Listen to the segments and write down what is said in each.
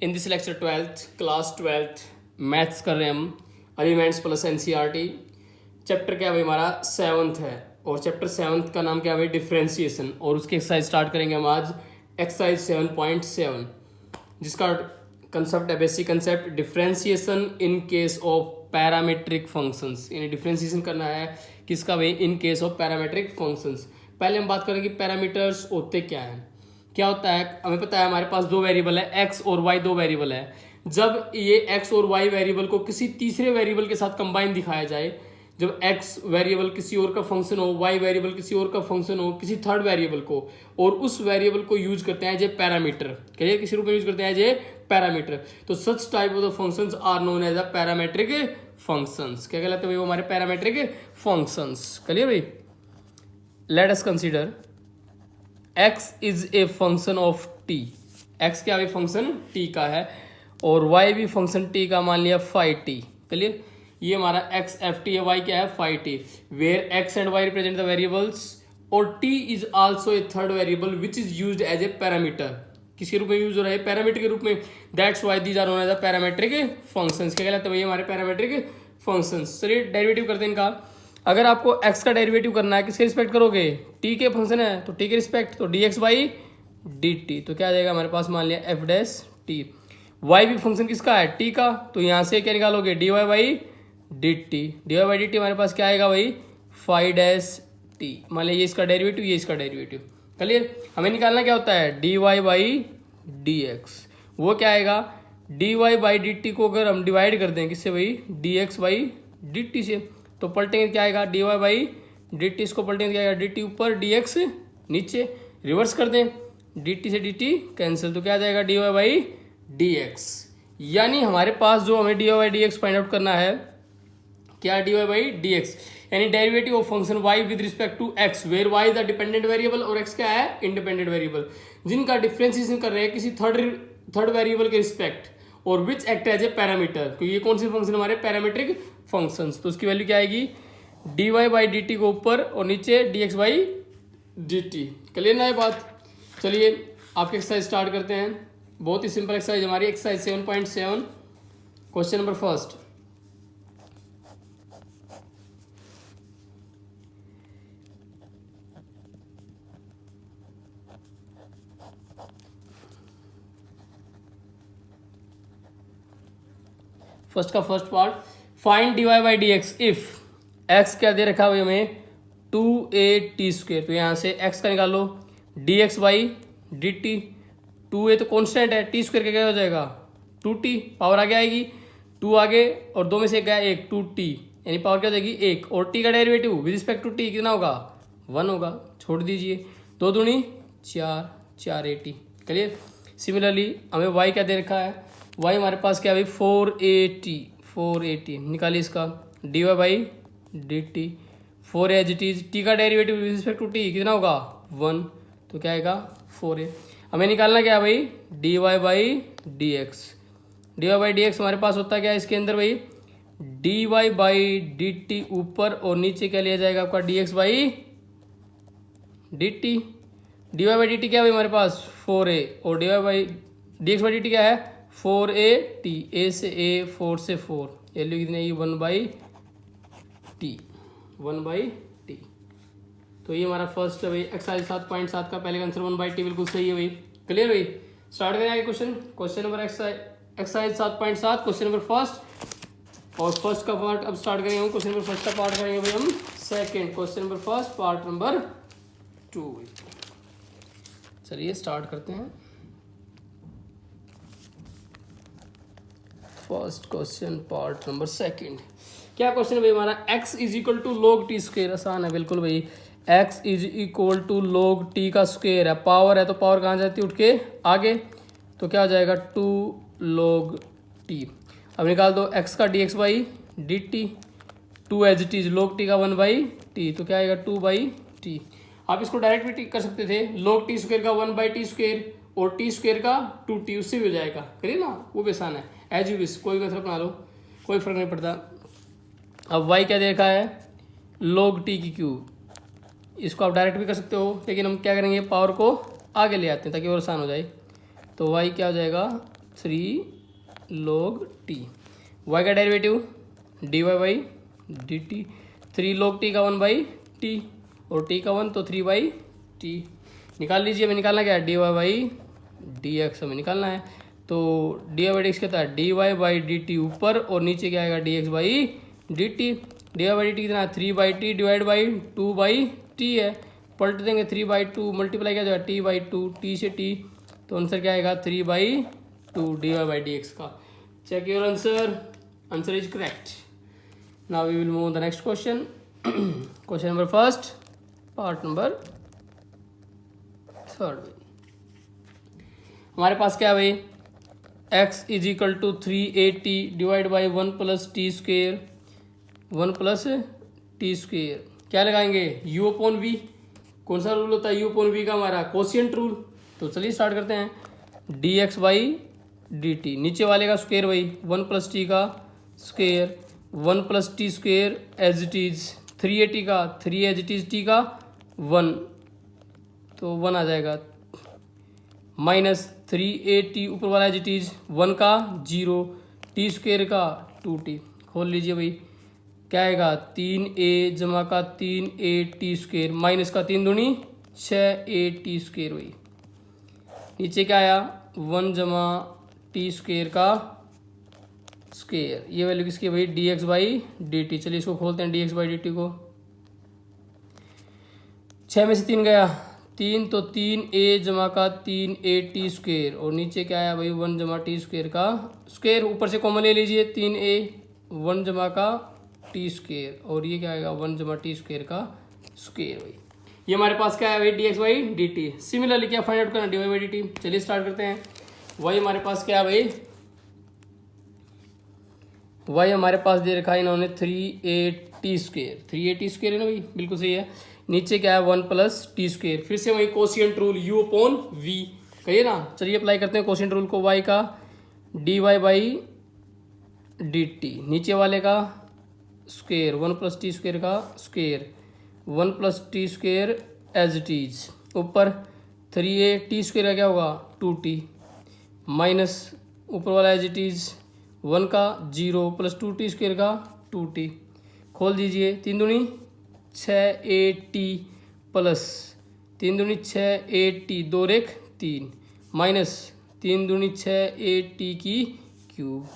In this lecture 12th class 12th maths कर रहे हैं हम, एलिमेंट्स प्लस एनसीईआरटी। चैप्टर क्या है भाई हमारा 7th है, और चैप्टर 7th का नाम क्या है भाई डिफरेंशिएशन। और उसकी एक्सरसाइज स्टार्ट करेंगे हम आज, एक्सरसाइज 7.7, जिसका कंसेप्ट है basic concept differentiation in case of parametric functions. यानी डिफरेंशिएशन करना है किसका भाई, in case of parametric functions. पहले हम बात करेंगे पैरामीटर्स होते क्या है। क्या होता है, हमें पता है हमारे पास दो वेरिएबल है, एक्स और वाई दो वेरिएबल है। जब ये एक्स और वाई वेरिएबल को किसी तीसरे वेरिएबल के साथ कंबाइन दिखाया जाए, जब एक्स वेरिएबल किसी और का फंक्शन हो, वाई वेरिएबल किसी और का फंक्शन हो, किसी थर्ड वेरिएबल को, और उस वेरिएबल को यूज करते हैं एज ए पैरामीटर, कहिए किसी रूप में यूज करते हैं एज ए पैरामीटर, तो such type of the functions are known as a parametric functions. क्या कहलाते हैं भाई वो हमारे पैरामीट्रिक फंक्शंस। चलिए भाई, let us consider x is a function of t। x क्या भाई फंक्शन t का है, और y भी फंक्शन t का, मान लिया फाई t। चलिए ये हमारा x f t है, y क्या है phi t, where x and y represent the variables, और t is also a third variable which is used as a parameter. किसके रूप में यूज हो रहा है, पैरामीटर के रूप में। That's why these are known as a parametric functions. क्या कहलाते हैं भाई हमारे पैरामीट्रिक फंक्शंस। चलिए डेरिवेटिव करते हैं इनका। अगर आपको x का डेरिवेटिव करना है, किसके रिस्पेक्ट करोगे, t के फंक्शन है तो t के रिस्पेक्ट, तो dx बाई dt, तो क्या आ जाएगा हमारे पास, मान लिया f डैश t। y भी फंक्शन किसका है, t का, तो यहाँ से क्या निकालोगे, dy by dt। dy by dt हमारे पास क्या आएगा भाई, फाई डैश t। मान लिया ये इसका डेरिवेटिव, ये इसका डेरिवेटिव। चलिए हमें निकालना क्या होता है, dy बाई dx। वो क्या आएगा, dy बाई dt को अगर हम डिवाइड कर दें किससे भाई, dx बाई dt से, तो पलटेंगे क्या आएगा, dy बाई dt। इसको पलटेंगे क्या आएगा, dt ऊपर dx नीचे। रिवर्स कर दें, dt से dt कैंसिल, तो क्या आ जाएगा dy बाई dx। यानी हमारे पास जो हमें dy by dx find out करना है, क्या dy बाई dx, यानी derivative of function y with respect to x, where y is the dependent variable और x क्या है इंडिपेंडेंट वेरिएबल, जिनका डिफरेंशिएशन कर रहे हैं किसी थर्ड वेरिएबल के रिस्पेक्ट, और which act as a parameter. तो ये कौन से फंक्शन हमारे पैरामीट्रिक फंक्शंस। तो उसकी वैल्यू क्या आएगी, dy बाई dt को ऊपर और नीचे dx बाई dt। क्लियर ना ये बात। चलिए आपकी एक्सरसाइज स्टार्ट करते हैं। बहुत ही सिंपल एक्सरसाइज हमारी, exercise 7.7, question number first. First का first part, find dy by dx if x क्या दे रखा है हमें, 2a/t²। तो यहाँ से x का निकालो, dx बाई dt। 2a तो कॉन्स्टेंट है, t² का क्या हो जाएगा 2t, पावर आगे आएगी, 2 आगे और 2 में से एक गया 1, 2t, यानी पावर क्या हो जाएगी 1, और t का derivative with respect to t कितना होगा, 1 होगा, छोड़ दीजिए, 2 दूनी 4, 4a/t। क्लियर। सिमिलरली हमें y क्या दे रखा है, y हमारे पास क्या है भाई 4a/t निकालिए इसका, dy by dt, 4a as it is, t का derivative with respect to t कितना होगा 1, तो क्या आएगा 4a। हमें निकालना क्या है भाई, dy by dx। dy by dx हमारे पास होता क्या है इसके अंदर भाई, dy बाई dt ऊपर और नीचे क्या लिया जाएगा आपका dx by dt। dy by dt क्या है भाई हमारे पास 4a, और dy by dx by dt क्या है 4a/t, a से a, 4 से 4, वैल्यू कितनी आएगी 1/t, 1/t। तो ये हमारा फर्स्ट है भाई एक्सरसाइज 7.7 का पहले का आंसर 1/t बिल्कुल सही है भाई। क्लियर भाई। स्टार्ट करें आगे question, question number exercise 7.7, question number first. और फर्स्ट का पार्ट अब स्टार्ट करेंगे हम, क्वेश्चन नंबर फर्स्ट का पार्ट करेंगे भाई हम second, question number first part number 2। चलिए स्टार्ट करते हैं। First question part number second. क्या क्वेश्चन है भाई हमारा, x is equal to log t²। आसान है बिल्कुल भाई, x is equal to log t का स्क्वायर है, पावर है तो पावर कहाँ जाती है उठ के आगे, तो क्या हो जाएगा 2 log t। अब निकाल दो x का dx by dt, 2 as it is log t का 1/t, तो क्या आएगा 2/t। आप इसको डायरेक्ट भी कर सकते थे, log t² का 1/t², और t² का 2t, उससे भी हो जाएगा, करिए ना, वो भी आसान है, एज यू विश, कोई मतलब बना लो, कोई फर्क नहीं पड़ता। अब y क्या दे रखा है, log t की क्यूब, इसको आप डायरेक्ट भी कर सकते हो, लेकिन हम क्या करेंगे पावर को आगे ले आते हैं ताकि और आसान हो जाए। तो y क्या हो जाएगा log t। y का derivative dy by D T, 3 log t का 1/t और t का 1 तो 3/t। निकाल लीजिए, हमें निकालना क्या है, dy बाई डी एक्स हमें निकालना है। तो डी वाई डी एक्स कहता है D Y by D T ऊपर और नीचे क्या आएगा D x by D T. D Y by D T कितना है 3/t डिवाइड बाई 2/t है, पलट देंगे 3/2 मल्टीप्लाई क्या जाएगा t/2 t से t, तो आंसर क्या आएगा 3/2 d Y by D x का। Check your answer, answer is correct. Now we will move the next question. Question number first, part number third. हमारे पास क्या है भाई, x is equal to 3at divide by 1 plus T square, 1 plus T square. क्या लगाएंगे u upon we. कौन सा rule होता है u अपॉन वी का, हमारा कोशिएंट रूल। तो चलिए स्टार्ट करते हैं। dx बाई डी टी, नीचे वाले का स्क्वेयर भाई 1 प्लस टी का square, 1 plus T square as it is, 3at का 3 एज इट इज टी का 1, तो 1 आ जाएगा, माइनस 3at ऊपर वाला एज इट इज 1 का 0, टी स्क्वेयर का 2t। खोल लीजिए भाई, क्या आएगा 3a जमा का 3at स्क्वेयर माइनस का 3 दूनी 6at स्क्वेयर भाई। नीचे क्या आया 1 जमा टी स्क्वेयर का स्क्वेयर, ये वैल्यू किसकी भाई dx बाई डी टी। चलिए इसको खोलते हैं dx बाई डी टी को। 6 में से 3 गया 3, तो 3a जमा का 3at स्क्वेयर और नीचे क्या आया भाई 1 जमा टी स्क्वेयर का स्क्वेयर, ऊपर से कॉमन ले लीजिए 3a 1 जमा का टी स्क्वेयर और ये क्या आएगा 1 जमा टी स्क्वेयर का स्क्वेयर भाई। ये हमारे पास क्या है भाई dx by D T. Similarly क्या फाइंड आउट करना dy बाई डी टी। चलिए स्टार्ट करते हैं। y हमारे पास क्या है भाई, y हमारे पास दे रखा है इन्होंने 3at स्क्वेयर, 3at स्क्वेयर है ना भाई, बिल्कुल सही है। नीचे क्या है 1 प्लस टी स्क्वेयर, फिर से वही quotient rule u upon v कहिए ना। चलिए अप्लाई करते हैं कोशिएंट रूल को। y का dy बाई डी टी, नीचे वाले का स्क्वेयर 1 प्लस टी स्क्वेयर का square, 1 plus T square as it is, ऊपर 3a टी स्क्वेयर का क्या होगा 2t, माइनस ऊपर वाला एज इट इज 1 का 0 प्लस 2t स्क्वेयर का 2t। खोल दीजिए, 3 दूनी 6at प्लस 3 दूनी 6at 2 रेख 3 माइनस 3 दूनी 6at की क्यूब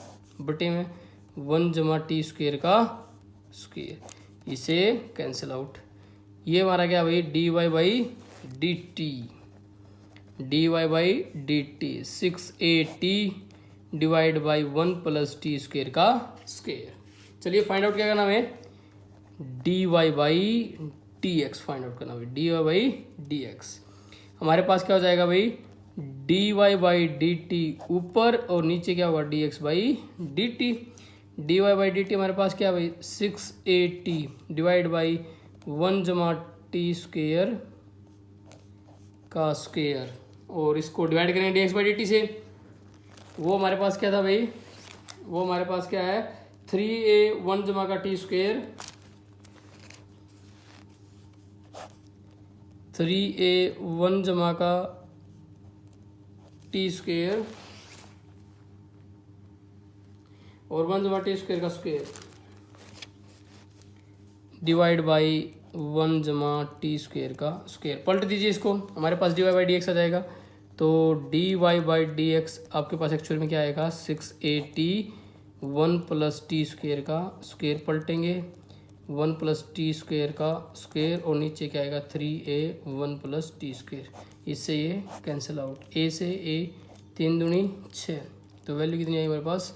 बटे में 1 जमा टी स्क्वेयर का स्क्वेयर, इसे कैंसिल आउट। ये हमारा क्या भाई dy by D T, dy by D T 6at divide by 1 plus T square का स्क्वेयर। चलिए फाइंड आउट क्या करना है, dy by dx find out करना है, dy बाई dx। हमारे पास क्या हो जाएगा भाई dy बाई डी टी ऊपर और नीचे क्या होगा dx by D T. dy by D T हमारे पास क्या भाई 6at डिवाइड बाई 1 जमा टी स्क्वेयर का स्क्वेयर और इसको डिवाइड करेंगे dx बाई डी टी से। वो हमारे पास क्या था भाई, वो हमारे पास क्या है 3a 1 जमा का टी स्क्वेयर, 3a 1 जमा का टी स्क्वेयर और 1 जमा टी स्क्वेयर का स्क्वेयर डिवाइड बाई 1 जमा टी स्क्वेयर का स्क्वेयर। पलट दीजिए इसको, हमारे पास dy बाई डी एक्स आ जाएगा। तो dy बाई डी एक्स आपके पास एक्चुअल में क्या आएगा 6at 1 प्लस टी स्क्वेयर का स्क्वेयर, पलटेंगे 1 प्लस टी स्क्वेयर का स्क्वेयर और नीचे क्या आएगा 3a 1 प्लस टी स्क्वेयर, इससे ये कैंसिल आउट, a से a 3 दूनी 6, तो वैल्यू कितनी आई हमारे पास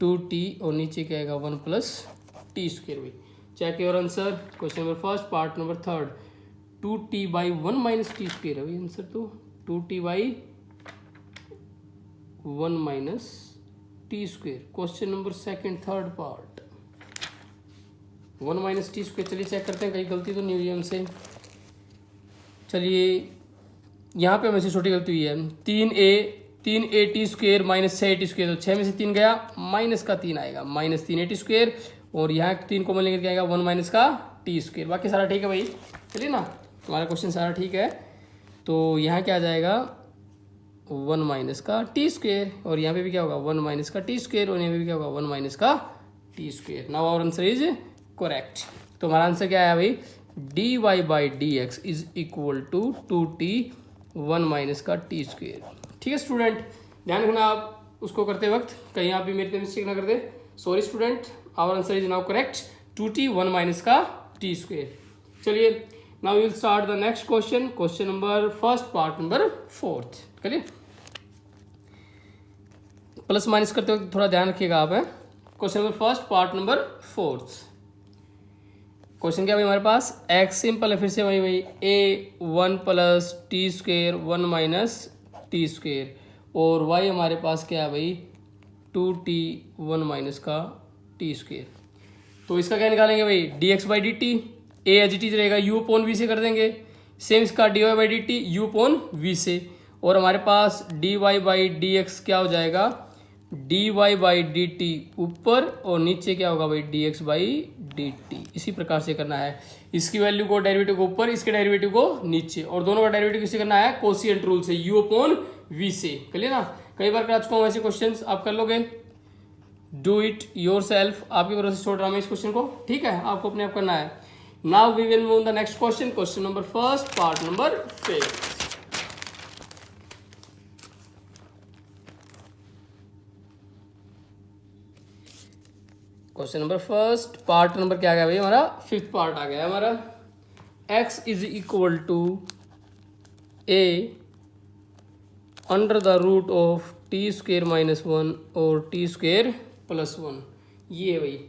2t और नीचे क्या आएगा 1 प्लस टी स्क्वेयर भाई। Check your answer. Question number first part number third, 2t by 1 minus T square है भाई आंसर, तो 2t by 1 minus T square. Question number second third part 1 minus T square. चलिए check करते हैं कहीं गलती तो नहीं हुई है हमसे। चलिए यहाँ पे हमसे छोटी गलती हुई है, 3at square minus 6at square, तो 6 में से 3 गया माइनस का 3 आएगा, माइनस 3at स्क्वेयर और यहाँ 3 कॉमन लेकर के आएगा 1 माइनस का टी स्क्वेयर। बाकी सारा ठीक है भाई, चलिए ना, तुम्हारा क्वेश्चन सारा ठीक है। तो यहाँ क्या आ जाएगा 1 माइनस का टी स्क्वेयर, और यहाँ पे भी क्या होगा 1 माइनस का टी स्क्वेयर, और यहाँ पे भी क्या होगा 1 माइनस का T square. Now our answer is correct. तो हमारा आंसर क्या आया भाई, D Y by D X is equal to 2t 1 minus का टी स्क्वेयर। ठीक है स्टूडेंट, ध्यान रखना आप उसको करते वक्त कहीं आप भी मेरे पे मिस्टेक ना कर दे। Sorry student, our answer is now correct 2t 1 minus का टी स्क्वेयर। चलिए now we will start the next question, question number first part number 4। चलिए प्लस माइनस करते वक्त थोड़ा ध्यान रखिएगा आप। Question number first part number 4। Question क्या भाई हमारे पास, एक्स सिंपल है फिर से वही ए 1 plus T square 1 minus T square, और वाई हमारे पास क्या है भाई 2t 1 माइनस का टी स्क्वेयर। तो इसका क्या निकालेंगे भाई, d x by D T, A as it is रहेगा यू अपॉन वी से कर देंगे, सेम इसका d Y by D t u upon v से, और हमारे पास D Y by D x क्या हो जाएगा d Y by D T ऊपर, और नीचे क्या होगा भाई d x by D t. इसी प्रकार से करना है, इसकी वैल्यू को डेरिवेटिव को ऊपर, इसके डेरिवेटिव को नीचे, और दोनों का डेरिवेटिव किसे करना है कोशिएंट रूल से यू अपॉन वी से। क्लियर ना, कई बार करा चुका हूँ ऐसे क्वेश्चंस, आप कर लोगे, डू इट योर सेल्फ, आपके भरोसे छोड़ रहा हूँ मैं इस क्वेश्चन को। ठीक है, आपको अपने आप करना है। Now we will move the next question, question number first part number 5। Question number first part number क्या आ गया भाई हमारा, 5th पार्ट आ गया हमारा। x is equal to a under the root of T square minus 1 और T square plus 1, ये है भाई।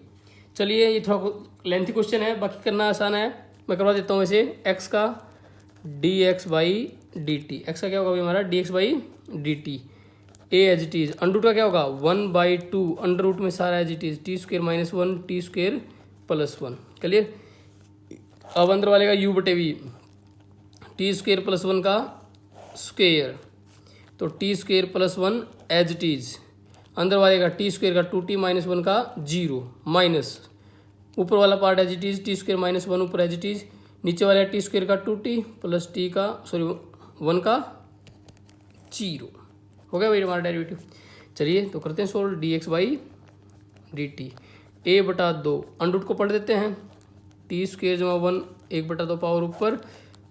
चलिए ये थोड़ा लेंथी क्वेश्चन है, बाकी करना आसान है, मैं करवा देता हूँ वैसे। x का D x by D T, x का क्या होगा भाई हमारा D x by D T, A as it is, under root का क्या होगा 1/2, अंडर रूट में सारा as it is T square minus 1 T square plus 1। Clear, अब अंदर वाले का u बटे वी, टी स्क्वेयर प्लस 1 का स्क्वेयर, तो T square plus 1 as it is, अंदर वाले का टी स्क्वेयर का 2t माइनस 1 का 0 माइनस ऊपर वाला part as it is T square minus 1 ऊपर एज इट इज, नीचे वाला टी स्क्वेयर का 2t प्लस टी का 1 का 0 हो गया भाई हमारा डेरिवेटिव। चलिए तो करते हैं solve, d x by D T, a बटा 2 अंडर रूट को पढ़ देते हैं, टी स्क्वेयर जमा 1 1/2 पावर ऊपर,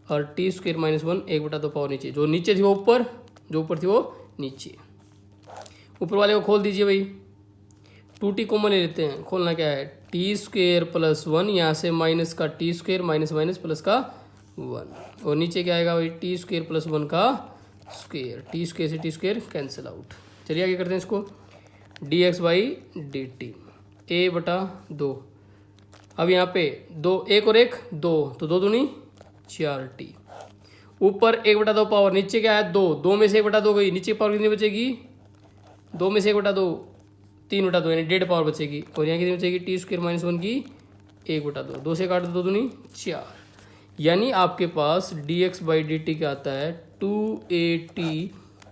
और टी स्क्वेयर माइनस 1 1/2 पावर नीचे, जो नीचे थी वो ऊपर, जो ऊपर थी वो नीचे। ऊपर वाले को खोल दीजिए भाई, 2t कॉमन ले लेते हैं, खोलना क्या है टी स्क्वेयर प्लस 1, यहाँ से माइनस का T square minus minus plus का 1, और नीचे क्या आएगा भाई टी स्क्वेयर प्लस 1 का स्क्वेयर, टी स्क्वेयर से टी स्क्वेयर कैंसिल आउट। चलिए आगे करते हैं इसको, d x by D T, a बटा 2, अब यहाँ पे 2 1 और 1 2, तो 2 दूनी 4t, ऊपर 1/2 पावर, नीचे क्या है 2, 2 में से 1/2 गई, नीचे पावर कितनी बचेगी 2 में से 1/2 3/2, यानी 1.5 पावर बचेगी, और यहाँ कितनी बचेगी टी स्क्वेयर माइनस 1 की 1/2, 2 से काट दो 2 दूनी 4, यानी आपके पास d x by D t क्या आता है 2at,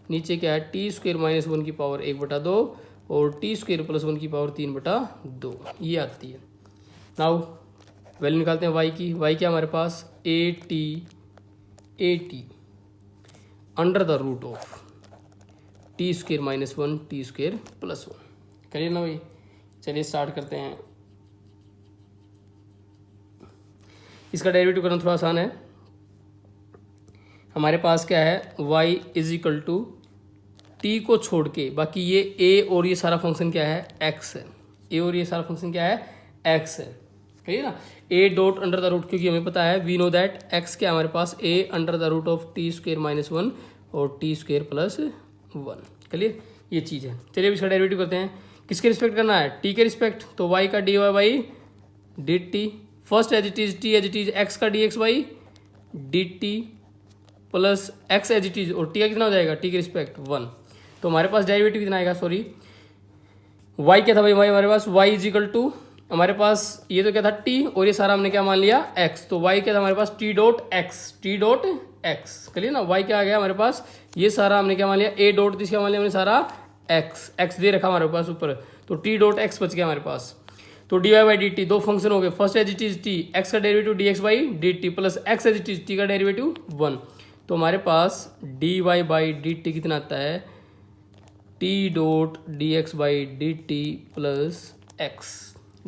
नीचे क्या है टी स्क्वेयर माइनस 1 की पावर 1/2 और टी स्क्वेयर प्लस 1 की पावर 3/2, ये आती है। नाउ वैल्यू निकालते हैं y की, y क्या हमारे पास at under the root of T square minus 1 T square plus 1। करिए ना भाई, चलिए स्टार्ट करते हैं। इसका डेरिवेटिव करना थोड़ा आसान है। हमारे पास क्या है y is equal to T को छोड़ के बाकी ये a और ये सारा फंक्शन क्या है x है, a और ये सारा फंक्शन क्या है x है, कहिए ना a dot under the root, क्योंकि हमें पता है वी नो दैट x क्या हमारे पास a under the root of T square minus 1 और टी स्क्वेयर प्लस 1। चलिए ये चीज़ है। चलिए अब इसका डेरिवेटिव करते हैं, किसके रिस्पेक्ट करना है टी के रिस्पेक्ट, तो y का D Y by D T, first as it is T as it is x का D x by D T plus x as it is, और टी का कितना हो जाएगा टी के रिस्पेक्ट 1, तो हमारे पास डेरिवेटिव कितना आएगा, सॉरी y क्या था भाई हमारे पास y इज इक्वल टू, हमारे पास ये तो क्या था t और ये सारा हमने क्या मान लिया x, तो y क्या था हमारे पास t डॉट x, चलिए ना y क्या आ गया हमारे पास, ये सारा हमने क्या मान लिया a डॉट दिस क्या मान लिया हमने सारा x दे रखा हमारे पास ऊपर, तो t डॉट x बच गया हमारे पास। तो d Y by D t दो फंक्शन हो गए, first as it is t, x का derivative d x by D T plus x as it is t का डेरिवेटिव 1, तो हमारे पास D Y by D T कितना आता है, t dot d x by D T plus x.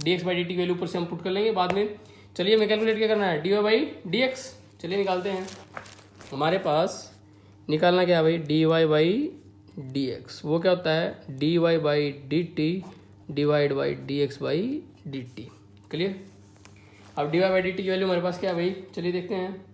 D x by D t की value ऊपर से हम पुट कर लेंगे बाद में। चलिए हमें कैलकुलेट क्या करना है, D Y by D x. चलिए निकालते हैं। हमारे पास निकालना क्या है भाई, D Y by D x, वो क्या होता है D Y by D t divide by D x by D t. Clear. अब d Y by D t की वैल्यू हमारे पास क्या है भाई, चलिए देखते हैं।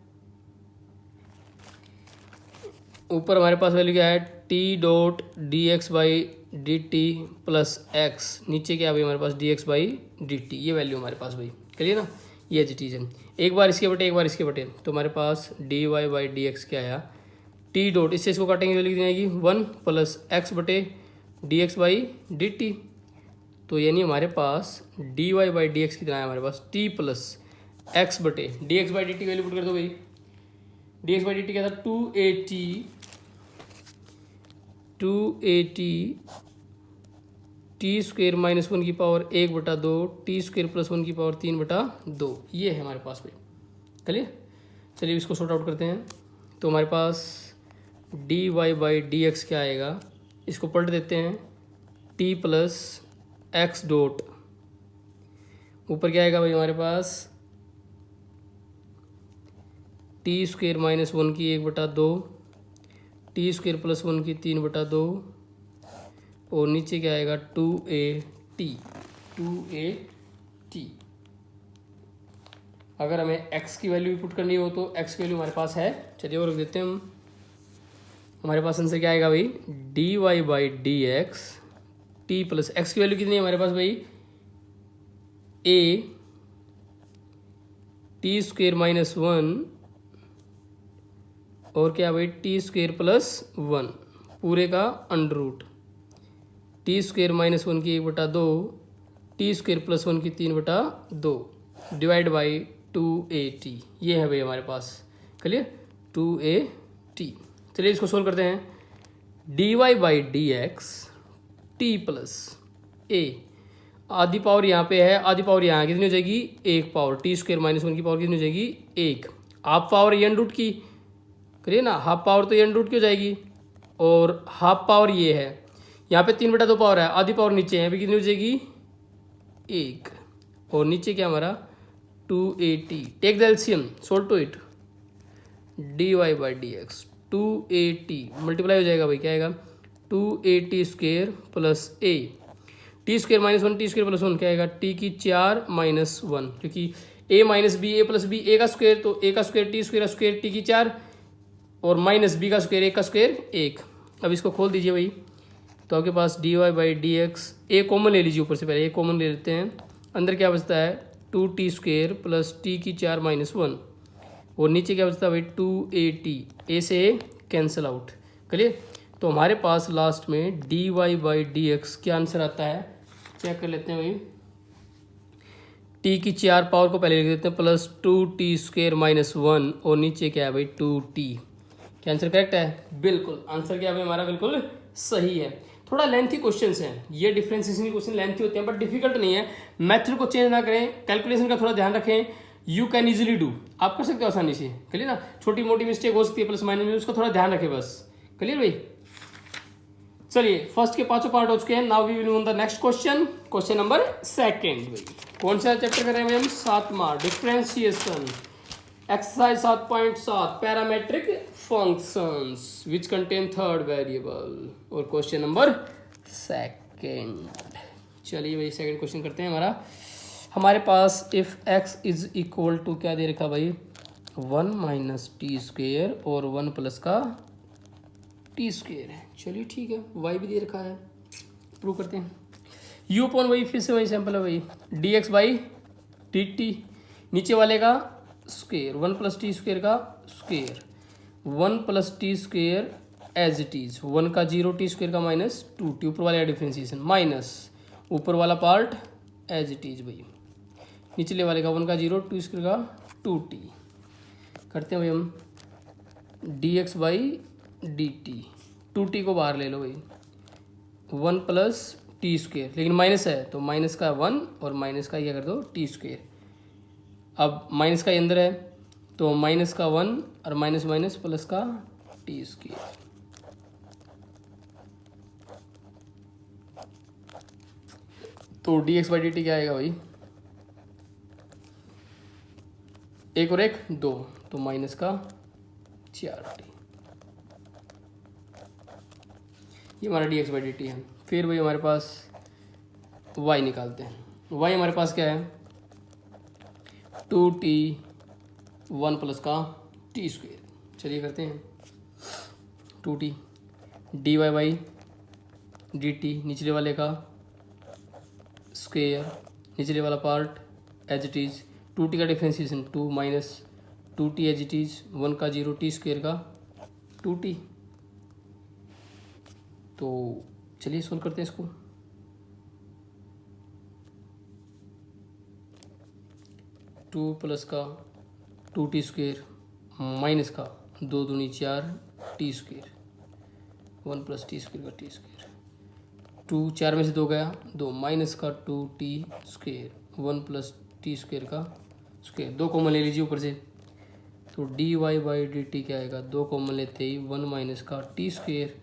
ऊपर हमारे पास वैल्यू क्या है, t dot d x by D T plus x, नीचे क्या है भाई हमारे पास d x by D t, ये वैल्यू हमारे पास भाई। क्लियर ना, ये चीज़ है। एक बार इसके बटे एक बार इसके बटे, तो हमारे पास D Y by D x क्या आया, टी डॉट, इससे इसको काटेंगे वैल्यू कितनी आएगी 1 प्लस एक्स बटे d x by D t. तो यानी हमारे पास D Y by D x कितना है हमारे पास, टी प्लस एक्स बटे d x by D t value put कर दो भाई। D x by D t क्या था, two a t t square minus 1 की पावर 1/2 टी स्क्वेयर प्लस 1 की पावर 3/2, ये है हमारे पास भाई। चलिए चलिए इसको सॉर्ट आउट करते हैं। तो हमारे पास D Y by D x क्या आएगा, इसको पलट देते हैं, टी प्लस एक्स डॉट, ऊपर क्या आएगा भाई हमारे पास टी स्क्वेयर माइनस 1 की 1/2 टी स्क्वेयर प्लस 1 की 3/2 और नीचे क्या आएगा 2a t। अगर हमें x की वैल्यू भी पुट करनी हो तो x की वैल्यू हमारे पास है। चलिए वो रख देते हैं हम। हमारे पास आंसर क्या आएगा भाई, D Y by D x T plus X की वैल्यू कितनी है हमारे पास भाई, a टी स्क्वेयर माइनस 1 और क्या भाई टी स्क्वेयर प्लस 1 पूरे का under root, t square minus 1 की 1/2 टी स्क्वेयर प्लस 1 की 3/2 डिवाइड बाई 2a t, ये है भाई हमारे पास। Clear, 2a t। चलिए इसको सोल्व करते हैं। D Y by D x T plus a, आधी पावर यहाँ पे है, आधी पावर यहाँ कितनी हो जाएगी, एक पावर, टी स्क्वेयर माइनस 1 की पावर कितनी हो जाएगी, एक। हाफ पावर एन रूट की, करिए ना, हाफ पावर तो एन रूट की हो जाएगी, और हाफ पावर ये है, यहाँ पे 3/2 पावर है, आधी पावर नीचे है, अभी कितनी हो जाएगी, एक, और नीचे क्या हमारा 2a t। Take the LCM, solve to it, d Y by D x 2a t multiply हो जाएगा भाई, क्या आएगा 2a t square plus a, t square minus 1 T square plus 1 क्या आएगा, टी की 4 माइनस 1, क्योंकि a minus b a plus b, a का स्क्वेयर, तो a का square t square square t की 4 और माइनस बी का स्क्वेयर, ए का स्क्वेयर 1। अब इसको खोल दीजिए भाई, तो आपके पास D Y by D x, a common ले लीजिए ऊपर से, पहले ए कॉमन ले लेते हैं, अंदर क्या बचता है 2t स्क्वेयर प्लस टी की 4 माइनस 1 और नीचे क्या बचता है भाई 2a t, ए से ए कैंसिल आउट। क्लियर। तो हमारे पास लास्ट में d Y by D x क्या आंसर आता है, चेक कर लेते हैं भाई। टी की 4 पावर को पहले लिख देते हैं प्लस 2t स्क्वेयर माइनस 1 और नीचे क्या है भाई 2t। क्या आंसर करेक्ट है, बिल्कुल आंसर क्या है भाई हमारा, बिल्कुल सही है। थोड़ा लेंथी क्वेश्चंस हैं, ये डिफरेंशिएशन के क्वेश्चन लेंथी होते हैं बट डिफिकल्ट नहीं है। मेथड को चेंज ना करें, कैलकुलेशन का थोड़ा ध्यान रखें, यू कैन इजीली डू, आप कर सकते हो आसानी से। क्लियर ना, छोटी मोटी मिस्टेक हो सकती है प्लस माइनस में, उसको थोड़ा ध्यान रखें बस। क्लियर भाई। चलिए फर्स्ट के 5 पार्ट हो चुके हैं, now we will move on the next question, question number 2 भाई। कौन सा चैप्टर कर रहे हैं हम, 7वां, differentiation, exercise 7.7 parametric functions which contain third variable, और क्वेश्चन नंबर 2। चलिए भाई सेकंड क्वेश्चन करते हैं। हमारे पास if x is equal to क्या दे रखा भाई 1 माइनस टी स्क्वेयर और 1 प्लस का टी स्क्वेयर है। चलिए ठीक है, y भी दे रखा है, प्रूव करते हैं। u अपॉन वही, फिर से वही सैंपल है भाई, dx बाई डी टी, नीचे वाले का स्क्वेयर 1 प्लस टी स्क्वेयर का square, 1 plus T square as it is, 1 का 0 टी स्क्वेयर का माइनस 2t, ऊपर वाले का डिफ्रेंसिएशन माइनस ऊपर वाला पार्ट एज इट इज भाई, निचले वाले का 1 का 0 टी स्क्वेयर का 2t। करते हैं भाई हम dx by D T, 2t को बाहर ले लो भाई, 1 प्लस टी स्क्वेयर, लेकिन माइनस है तो माइनस का 1 और माइनस का क्या कर दो टी स्क्वेयर। अब माइनस का अंदर है तो माइनस का 1 और माइनस माइनस प्लस का टी स्क्वायर। तो D x by D t क्या आएगा भाई, एक और एक 2, तो माइनस का 4t, ये हमारा D x by D T है। फिर भाई हमारे पास y निकालते हैं। y हमारे पास क्या है, 2t 1 प्लस का टी स्क्वायर। चलिए करते हैं 2t d Y by D t, निचले वाले का स्क्वेयर, निचले वाला part as it is, 2t का differentiation 2 minus 2t as it is, 1 का 0, टी स्क्वेयर का 2t। तो चलिए सोल्व करते हैं इसको। टू प्लस का 2t स्क्वेयर माइनस का 2 दूनी 4 T square, 1 plus T square का टी स्क्वेयर, 2 4 में से 2 गया 2, माइनस का 2t square 1 plus T square का स्क्वेयर, 2 कॉमन ले लीजिए ऊपर से। तो d Y by D t क्या आएगा, 2 कॉमन लेते ही 1 माइनस का टी स्क्वेयर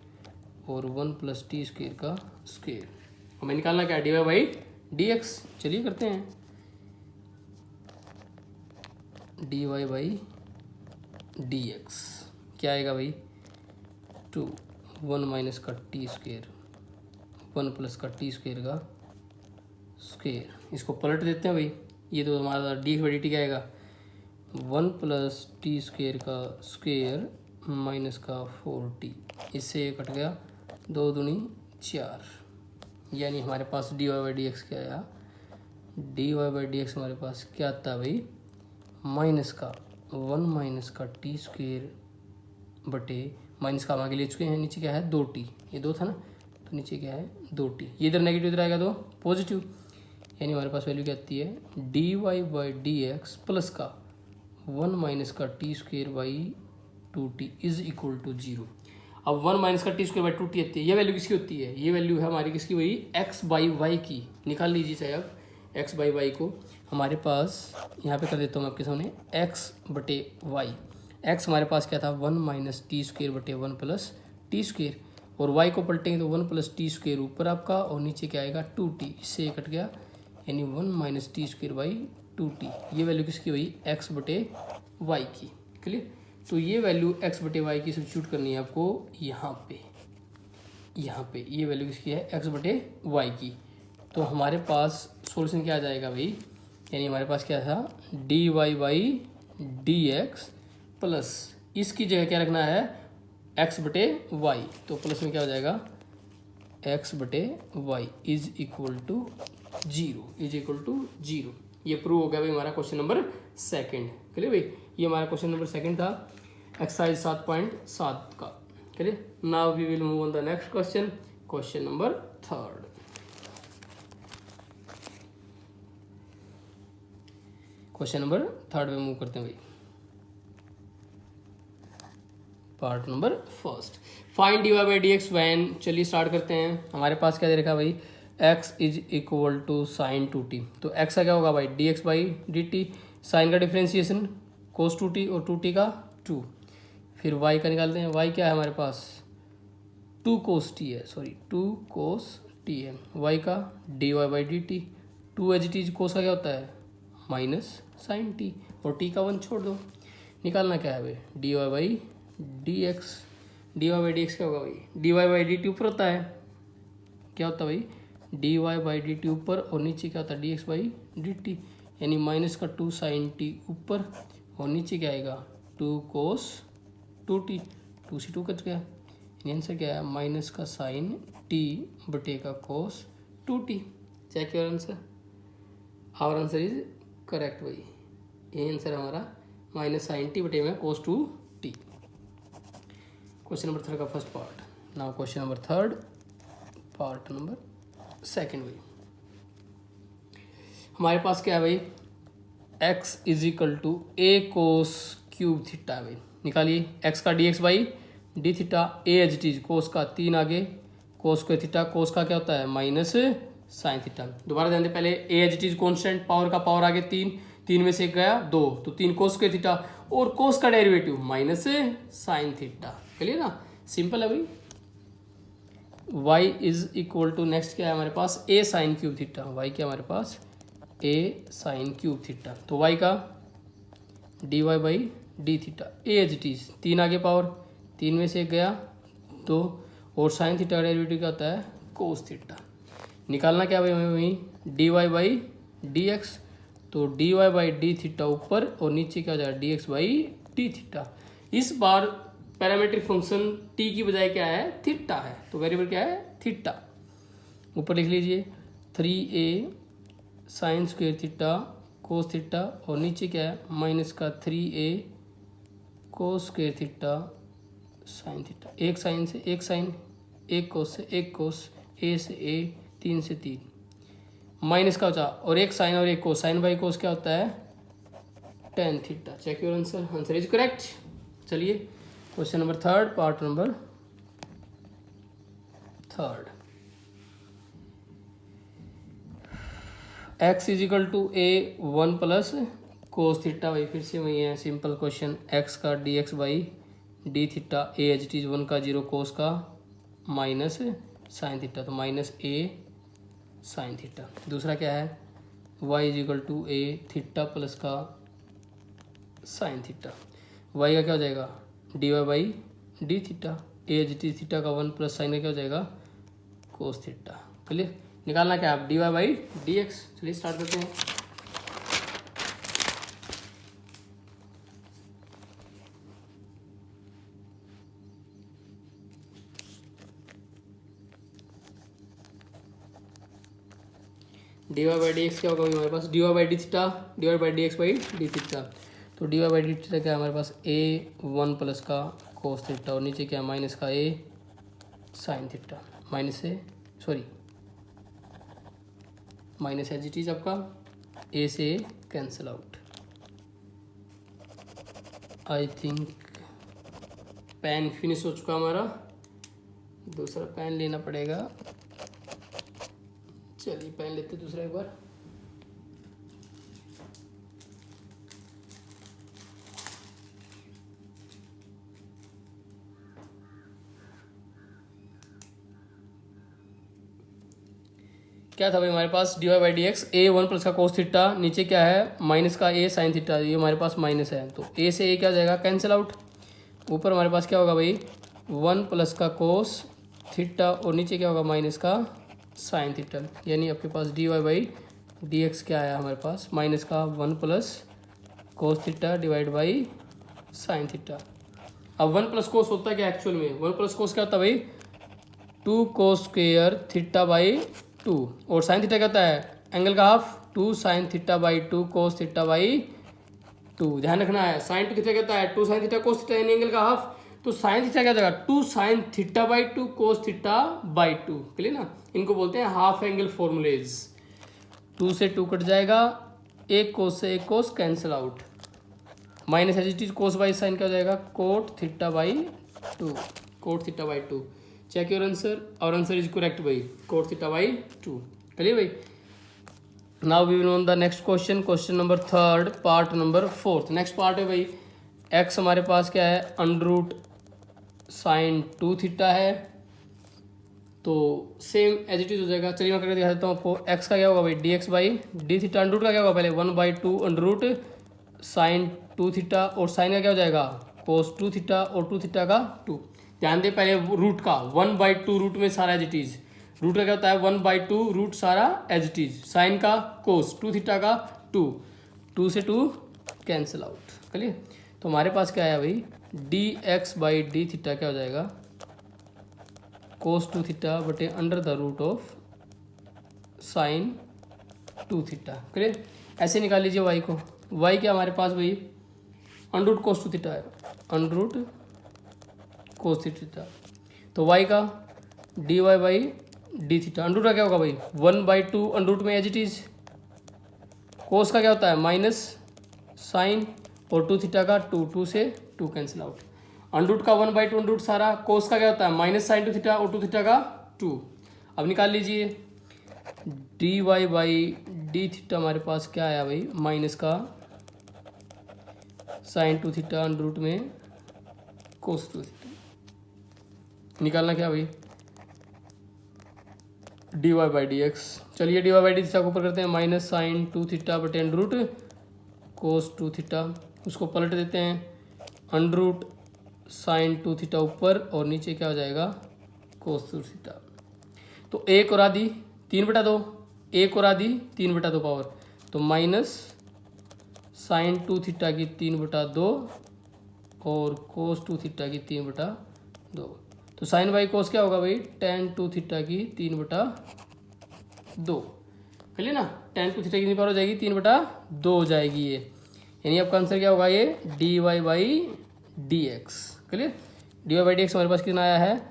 और 1 प्लस टी स्क्वेयर का स्क्वेयर। हमें निकालना क्या है, D Y by D x. चलिए करते हैं d Y by D x क्या आएगा भाई, 2 1 माइनस का टी स्क्वेयर 1 प्लस का टी स्क्वेयर का स्क्वेयर। इसको पलट देते हैं भाई, ये तो हमारा D x by D t क्या आएगा, 1 प्लस टी स्क्वेयर का स्क्वेयर माइनस का 4t, इससे कट गया 2 दूनी 4, यानी हमारे पास D Y by D x क्या आया, d Y by D x हमारे पास क्या आता है भाई, माइनस का 1 माइनस का टी स्क्वेयर बटे माइनस का हम आगे ले चुके हैं, नीचे क्या है 2t, ये 2 था ना, तो नीचे क्या है 2t, ये इधर नेगेटिव इधर आएगा तो पॉजिटिव, यानी हमारे पास वैल्यू क्या आती है D Y by D x plus का 1 माइनस का T square by 2t is equal to 0। अब 1 माइनस का टी स्क्वेयर बाई 2t आती है, ये वैल्यू किसकी होती है, ये वैल्यू है हमारी किसकी वही x बाई वाई की, निकाल लीजिए चाहे आप x बाई वाई को। हमारे पास यहाँ पे कर देता हूँ मैं आपके सामने x बटे वाई, x हमारे पास क्या था 1 माइनस टी स्क्वेयर बटे 1 प्लस टी स्क्वेयर, और y को पलटेंगे तो 1 प्लस टी स्क्वेयर ऊपर आपका और नीचे क्या आएगा 2t, इससे ये कट गया, यानी 1 minus T square by 2t, ये वैल्यू किसकी हुई x बटे वाई की। क्लियर, तो ये वैल्यू x बटे वाई की सब्स्टिट्यूट करनी है आपको यहाँ पे ये वैल्यू किसकी है x बटे वाई की। तो हमारे पास सॉल्यूशन क्या आ जाएगा भाई, यानी हमारे पास क्या था d Y by D x plus इसकी जगह क्या रखना है x बटे वाई, तो प्लस में क्या हो जाएगा x बटे वाई इज इक्वल टू 0, ये प्रूव हो गया भाई हमारा क्वेश्चन नंबर 2। क्लियर भाई, ये हमारा क्वेश्चन नंबर 2 था एक्सरसाइज 7.7 का। Clear, now we will move on the next question number 3। Question number 3 पे मूव करते हैं भाई, part number 1, find d Y by D x when. चलिए स्टार्ट करते हैं। हमारे पास क्या दे रखा भाई x is equal to sine 2t, तो x का क्या होगा भाई d x by D t, sine का डिफ्रेंसिएशन कोस 2t और 2t का 2, फिर y का निकालते हैं, y क्या है हमारे पास 2 कोस t है, 2 कोस t है, y का D Y by D t, 2 as it is, cos का क्या होता है माइनस साइन t, और t का 1 छोड़ दो। निकालना क्या है भाई D Y by D x, d Y by D x क्या होगा भाई D Y by D T ऊपर होता है, क्या होता है भाई D Y by D T ऊपर, और नीचे क्या होता है d x by D t, यानी माइनस का 2 साइन टी ऊपर और नीचे क्या आएगा 2 कोस 2t, 2 से 2 कट गया, यानी आंसर क्या है माइनस का साइन टी बटे का cos 2t। Check your answer, our answer is correct भाई, यही आंसर हमारा माइनस साइन टी बटे में कोस 2t। क्वेश्चन नंबर 3 का first part. Now question number 3 part number 2 भाई, हमारे पास क्या है भाई x is equal to a cos cube theta है भाई, निकालिए x का D x by d theta, a as it is cos का 3 आगे कोस को थीटा, कोस का क्या होता है माइनस साइन थीटा। दोबारा ध्यान दें, पहले A H is constant, power का पावर आगे 3 में से 1 गया 2, तो 3 कोस के थीटा, और कोस का derivative minus sine theta. Clear ना, सिंपल है भाई। y is equal to next क्या है हमारे पास, a sine cube theta. y क्या हमारे पास a साइन क्यूब थीटा। तो y का dy by d theta a h t, 3 आगे पावर 3 में से 1 गया 2, और साइन थीटा का डेरिवेटिव क्या होता है कोस थीटा। निकालना क्या भाई हमें वहीं d Y by D x, तो d Y by d theta ऊपर और नीचे क्या हो जाएगा d x by d theta. इस बार पैरामीट्रिक फंक्शन टी की बजाय क्या है थीटा है, तो वेरिएबल क्या है थीटा। ऊपर लिख लीजिए 3a sine square theta cos theta, और नीचे क्या है माइनस का 3a cos square theta sine theta. एक साइन से एक साइन, एक कोस से एक कोस, ए से ए, 3 से 3, माइनस का होता और एक साइन और एक कोस, साइन बाई कोस क्या होता है tan theta. Check your answer, answer is correct. चलिए question number 3, part number 3। x is equal to a 1 plus cos theta. भाई फिर से वही है सिंपल क्वेश्चन, x का D x by d theta, a h t 1 का 0 cos का minus sine theta, तो माइनस ए साइन थीटा। दूसरा क्या है y is equal to a theta plus का साइन थीटा। y का क्या हो जाएगा d Y by d theta, a h t theta का 1 प्लस साइन का क्या हो जाएगा कोस थीटा। क्लियर, निकालना क्या है D Y by D x. चलिए स्टार्ट करते हैं। D Y by D x क्या होगा हमारे पास D Y by d theta divide by D x by d theta. तो d Y by d theta क्या है हमारे पास ए 1 प्लस का कोस थीटा, और नीचे क्या है माइनस का ए साइन थीटा, माइनस से सॉरी माइनस एच टी आपका ए से cancel out. I think pen finish हो चुका हमारा, दूसरा पेन लेना पड़ेगा। चलिए पेन लेते दूसरा एक बार। क्या था भाई हमारे पास D Y by D x a 1 plus का कोस थीटा, नीचे क्या है माइनस का ए साइन थीटा, ये हमारे पास माइनस है तो ए से ए क्या हो जाएगा कैंसिल आउट। ऊपर हमारे पास क्या होगा भाई 1 प्लस का कोस थीटा, और नीचे क्या होगा माइनस का साइन थीटा, यानी आपके पास D Y by D x क्या आया हमारे पास माइनस का 1 plus cos theta divide by sine theta. अब 1 प्लस कोस होता है क्या एक्चुअल में 1 प्लस कोस क्या होता है भाई 2 कोस स्क्वेयर थीटा बाई 2, और साइन थीटा क्या होता है एंगल का half 2 sign theta by 2 cos theta by 2। ध्यान रखना है साइन टू थीटा कहता है 2 साइन थीटा कोस थीटा यानी एंगल का हाफ, तो साइन थीटा क्या जाएगा 2 sign theta by 2 cos theta by 2। Clear ना, इनको बोलते हैं हाफ एंगल फॉर्मूलेज। 2 से 2 कट जाएगा, एक कोस से एक cos cancel out, minus h cos by sine क्या हो जाएगा cot theta by 2, cot theta by 2। Check your answer, और आंसर इज करेक्ट भाई कोट थीटा बाई 2। चलिए भाई now we will on the next question, question number 3 part number 4। Next part है भाई x हमारे पास क्या है अंडर रूट साइन 2 थीटा है, तो सेम एज इट इज हो जाएगा। चलिए मैं करके दिखा देता हूँ आपको। x का क्या होगा भाई d x by d theta, under root का क्या होगा पहले 1/2 अंडर रूट साइन 2 थीटा, और साइन का क्या हो जाएगा कोस 2 थीटा, और 2 थीटा का 2। ध्यान दे पहले रूट का 1/2 रूट में सारा एज इट इज, रूट का क्या होता है 1/2 रूट सारा एज इट इज, साइन का कोस 2 थीटा का 2, 2 से 2 कैंसिल आउट। चलिए तो हमारे पास क्या आया भाई d x by d theta क्या हो जाएगा कोस 2 थीटा बटे under the root of sine 2 theta. Clear, ऐसे निकाल लीजिए वाई को। वाई क्या हमारे पास भाई अंडर रूट कोस 2 थीटा है, अंडर रूट कोस थीटा, तो वाई का D Y by d theta, under root का क्या होगा भाई 1/2 अंडर रूट में एज इट इज, कोस का क्या होता है माइनस साइन, और 2 थीटा का 2, 2 से 2 कैंसिल आउट, अंडर रूट का 1/2 अंडर रूट सारा, कोस का क्या होता है माइनस साइन 2 थीटा, और 2 थीटा का 2। अब निकाल लीजिए d Y by d theta हमारे पास क्या आया भाई माइनस का साइन 2 थीटा अंडर रूट में कोस 2 थीटा। निकालना क्या भाई, D Y by D x. चलिए d Y by d theta को ऊपर करते हैं, माइनस साइन 2 थीटा बटे अंडर रूट कोस 2 थीटा। उसको पलट देते हैं, अंडर रूट साइन 2 थीटा ऊपर और नीचे क्या हो जाएगा कोस 2 थीटा। तो 1 और आधी 3/2, 1 और आधी 3/2 पावर, तो माइनस साइन 2 थीटा की 3/2 और कोस 2 थीटा की 3/2। तो साइन बाई कोस क्या होगा भाई, टेन 2 थीटा की 3/2। चलिए ना, टेन 2 थीटा कितनी पावर हो जाएगी, 3/2 हो जाएगी ये। यानी आपका आंसर क्या होगा ये, d Y by D x. Clear, d Y by D x हमारे पास कितना आया है,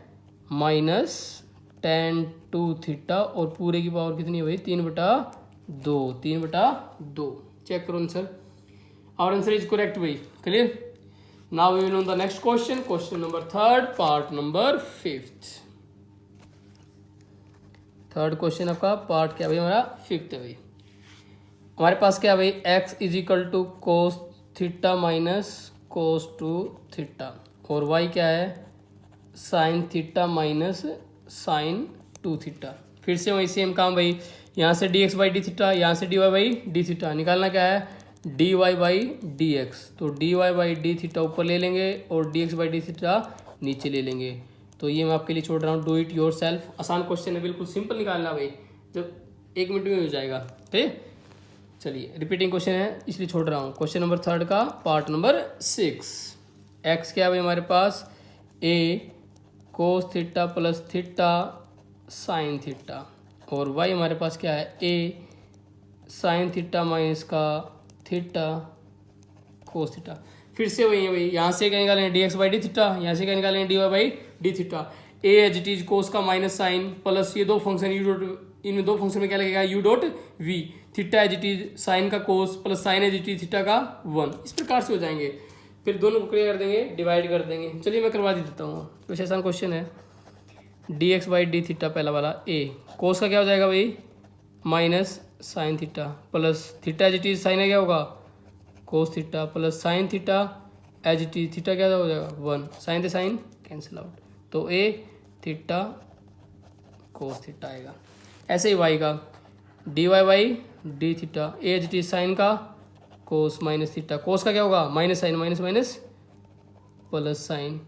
माइनस टेन 2 थीटा और पूरे की पावर कितनी है भाई, 3/2, 3/2। चेक करो answer, our answer is correct भाई। Clear, now we will know the next question, question number 3, part number 5। Third question आपका पार्ट क्या भाई, हमारा 5th है भाई। हमारे पास क्या भाई, x is equal to cos theta minus cos 2 theta और y क्या है, sine theta minus sine 2 theta. फिर से वही सेम काम भाई, यहाँ से d x by d theta, यहाँ से d Y by d theta. निकालना क्या है, D Y by D x. तो d Y by d theta ऊपर ले लेंगे और d x by d theta नीचे ले लेंगे। तो ये मैं आपके लिए छोड़ रहा हूँ, डू इट योर सेल्फ। आसान क्वेश्चन है, बिल्कुल सिंपल निकालना भाई, जब 1 मिनट में हो जाएगा। ठीक, चलिए रिपीटिंग क्वेश्चन है इसलिए छोड़ रहा हूँ। क्वेश्चन नंबर 3 का पार्ट नंबर 6। एक्स क्या है भाई हमारे पास, a cos theta plus theta sine theta और वाई हमारे पास क्या है, ए साइन थीटा माइनस का थीटा कोस थीटा। फिर से वही है भाई, यहाँ से क्या निकालेंगे, d x by d theta, यहाँ से क्या निकालेंगे, d Y by d theta. A as it is cos का माइनस साइन प्लस ये दो फंक्शन यू डॉट, इन दो फंक्शन में क्या लगेगा, u dot v. Theta as it is sine का cos plus sine as it is theta का 1। इस प्रकार से हो जाएंगे। फिर दोनों को क्या कर देंगे, डिवाइड कर देंगे। चलिए मैं करवा देता हूँ, कुछ आसान क्वेश्चन है। D x by d theta पहला वाला, ए कोस का क्या हो जाएगा भाई, minus sine theta plus theta as it is sine है क्या होगा, cos theta plus sine theta as it is theta क्या हो जाएगा 1। साइन से साइन कैंसिल आउट, तो ए थीटा कोस थीटा आएगा। ऐसे ही वाई का D Y by d theta, a as it is sine का कोस माइनस थीटा, कोस का क्या होगा minus sine minus minus plus sine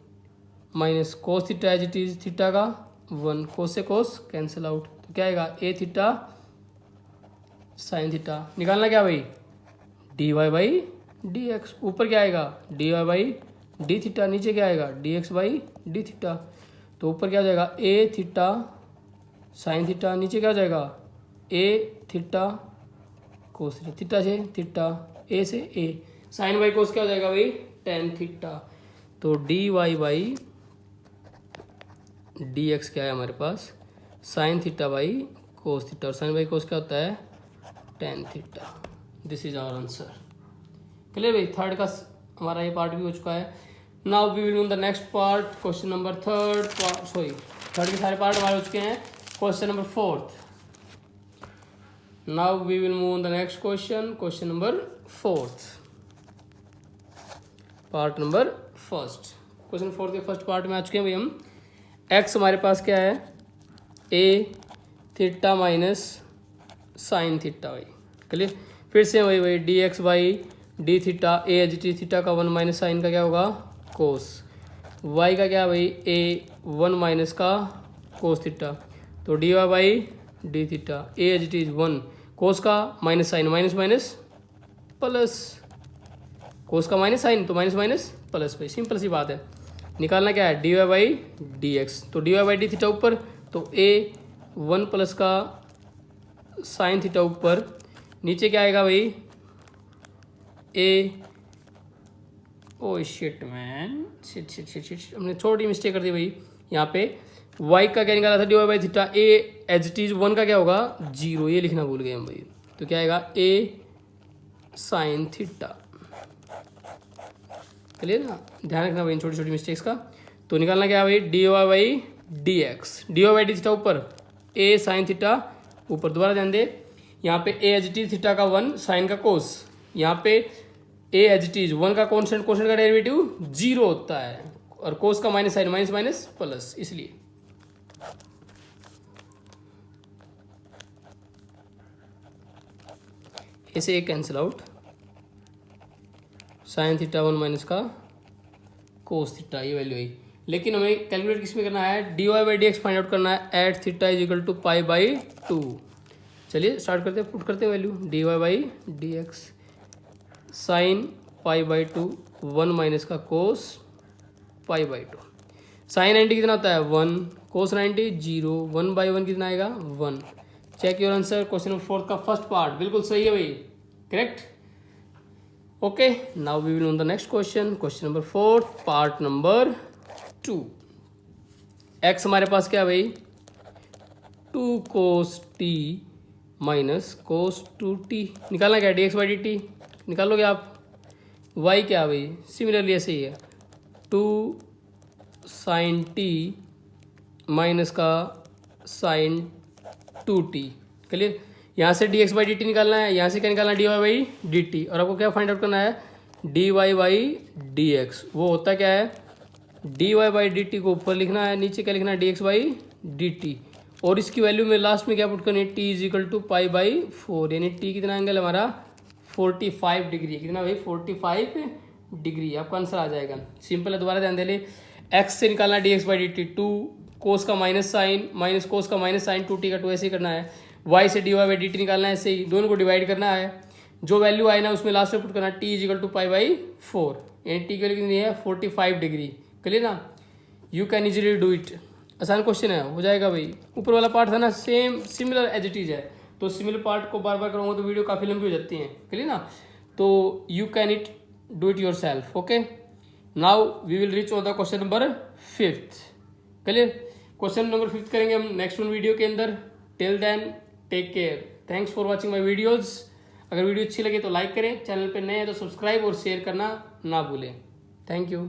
minus cos theta as it is theta का 1, कोस से कोस कैंसिल आउट, तो क्या आएगा ए थीटा साइन थीटा। निकालना क्या भाई, D Y by D x. ऊपर क्या आएगा, d Y by d theta, नीचे क्या आएगा, D x by d theta. तो ऊपर क्या हो जाएगा, ए थीटा साइन थीटा, नीचे क्या हो जाएगा, a theta cos theta. Theta से थीटा, ए से ए, साइन बाई कोस क्या हो जाएगा भाई, टेन थीटा। तो d Y by D x क्या है हमारे पास, sine theta by cos theta और साइन बाई कोस क्या होता है, tan theta. This is our answer. Clear भाई, थर्ड का हमारा ये पार्ट भी हो चुका है। Now we will know the next part, question number third के सारे पार्ट हमारे हो चुके हैं। Question number 4th। Now we will move on the next question, question number 4th, part number 1st। Question 4th के फर्स्ट पार्ट में आ चुके हैं भाई हम। एक्स हमारे पास क्या है, ए थीटा माइनस साइन थीटा भाई। क्लियर, फिर से वही D x by d theta, a h t theta का 1 माइनस साइन का क्या होगा कोस, वाई का क्या भाई, ए 1 माइनस का कोस थीटा। तो d Y by d theta, a h t is 1, cos का minus sine minus minus plus, cos का माइनस साइन तो माइनस माइनस प्लस भाई, सिंपल सी बात है। निकालना क्या है, D Y by D x. तो d Y by d theta ऊपर, तो ए 1 प्लस का साइन थीटा ऊपर, नीचे क्या आएगा भाई, a oh shit man, shit हमने थोड़ी मिस्टेक कर दी भाई। यहाँ पे वाई का क्या निकाला था, d Y by theta, a h t 1 का क्या होगा 0, ये लिखना भूल गए हम भाई। तो क्या आएगा, ए साइन थीटा। चलिए ना, ध्यान रखना भाई छोटी छोटी मिस्टेक्स का। तो निकालना क्या है भाई, D Y by D x, d Y by d theta ऊपर, ए साइन थीटा ऊपर। दोबारा ध्यान दे, यहाँ पे ए एच टी थीटा का 1 साइन का कोस, यहाँ पे ए एज इट इज, 1 का कॉन्स्टेंट का डेरिवेटिव 0 होता है, और कोस का minus sine, minus minus plus, इसलिए ऐसे एक cancel out, sine theta 1 minus का कोस थीटा, ये वैल्यू आई। लेकिन हमें कैलकुलेट किस में करना है, D Y by D x find out करना है at theta is equal to pi by 2। चलिए स्टार्ट करते हैं, पुट करते हैं value, d Y by D x sine pi by 2 1 minus का कोस पाई बाई 2। साइन 90 कितना होता है 1, कोस 90 0, 1 बाई 1 कितना आएगा 1। Check your answer, question number 4 का फर्स्ट पार्ट बिल्कुल सही है भाई, correct. Okay, now we will on the next question, question number 4 part number 2। X हमारे पास क्या है भाई 2 cos t minus cos 2t, निकालना क्या D x by D T, निकालोगे आप। वाई क्या भाई सिमिलरली ऐसे ही है 2 साइन टी माइनस का साइन 2t, क्लियर। यहाँ से d x by D t निकालना है, यहाँ से क्या निकालना है D Y by D t, और आपको क्या फाइंड आउट करना है D Y by D x. वो होता क्या है D Y by D t को ऊपर लिखना है, नीचे क्या लिखना है d x by D t, और इसकी वैल्यू में लास्ट में क्या पुट करनी है t is equal to pi by 4, यानी टी कितना एंगल हमारा 45 डिग्री, कितना भाई 45 डिग्री, आपका आंसर आ जाएगा। सिंपल है, दोबारा ध्यान दे ले, एक्स से निकालना D x by D t, 2 कोस का माइनस साइन माइनस कोस का माइनस साइन 2t का 2 ऐसे ही करना है। वाई से d Y by D t निकालना है, ऐसे ही दोनों को डिवाइड करना है, जो वैल्यू आए ना उसमें लास्ट में पुट करना है t is equal to pi by 4, यानी टी की वैल्यू कितनी है 45 डिग्री, क्लियर ना। You can easily do it, आसान क्वेश्चन है, हो जाएगा भाई। ऊपर वाला पार्ट था ना same similar as it is है, तो सिमिलर पार्ट को बार बार करूँगा तो वीडियो काफ़ी लंबी हो जाती है, क्लियर ना। तो you can it do it your self. Okay, now we will reach on the question number 5, clear. Question number 5 करेंगे हम नेक्स्ट वन वीडियो के अंदर। Till then take care, thanks for watching my videos. अगर video अच्छी लगे तो like करें, channel पे नए हैं तो सब्सक्राइब और शेयर करना ना भूलें। Thank you.